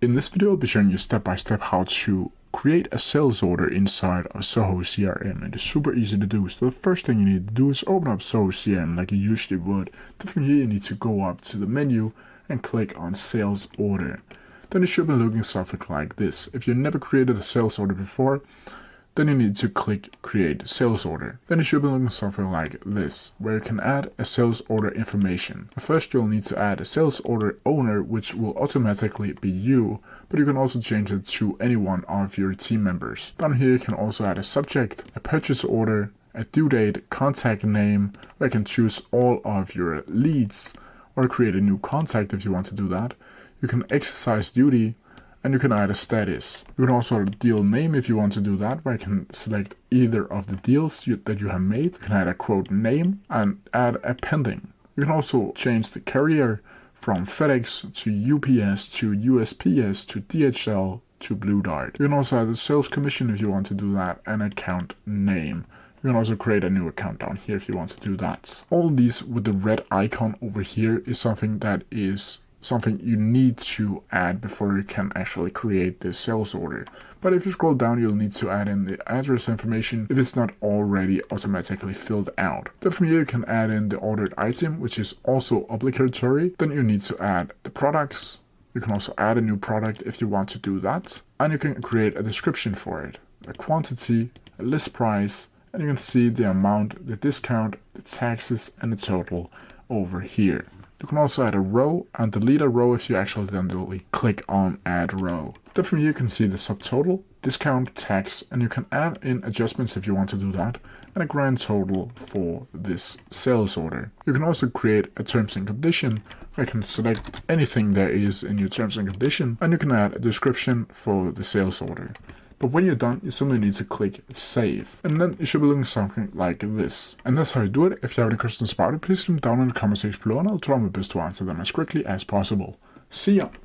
In this video, I'll be showing you step by step how to create a sales order inside of Zoho CRM. It is super easy to do. So the first thing you need to do is open up Zoho CRM like you usually would. Then from here you need to go up to the menu and click on sales order. Then it should be looking something like this. If you've never created a sales order before, then you need to click create sales order. Then it should be looking something like this, where you can add a sales order information. First you'll need to add a sales order owner, which will automatically be you, but you can also change it to any one of your team members. Down here you can also add a subject, a purchase order, a due date, contact name, where you can choose all of your leads or create a new contact if you want to do that. You can exercise duty, and you can add a status. You can also add a deal name if you want to do that, where you can select either of the deals that you have made. You can add a quote name and add a pending. You can also change the carrier from FedEx to UPS to USPS to DHL to Blue Dart. You can also add a sales commission if you want to do that, and account name. You can also create a new account down here if you want to do that. All these with the red icon over here is something you need to add before you can actually create this sales order. But if you scroll down, you'll need to add in the address information if it's not already automatically filled out. Then from here you can add in the ordered item, which is also obligatory. Then you need to add the products. You can also add a new product if you want to do that. And you can create a description for it, a quantity, a list price, and you can see the amount, the discount, the taxes, and the total over here. You can also add a row and delete a row if you accidentally click on add row. Then from here you can see the subtotal, discount, tax, and you can add in adjustments if you want to do that, and a grand total for this sales order. You can also create a terms and condition where you can select anything there is in your terms and condition, and you can add a description for the sales order. But when you're done, you simply need to click save. And then it should be looking something like this. And that's how you do it. If you have any questions about it, please leave them down in the comment section below and I'll try my best to answer them as quickly as possible. See ya!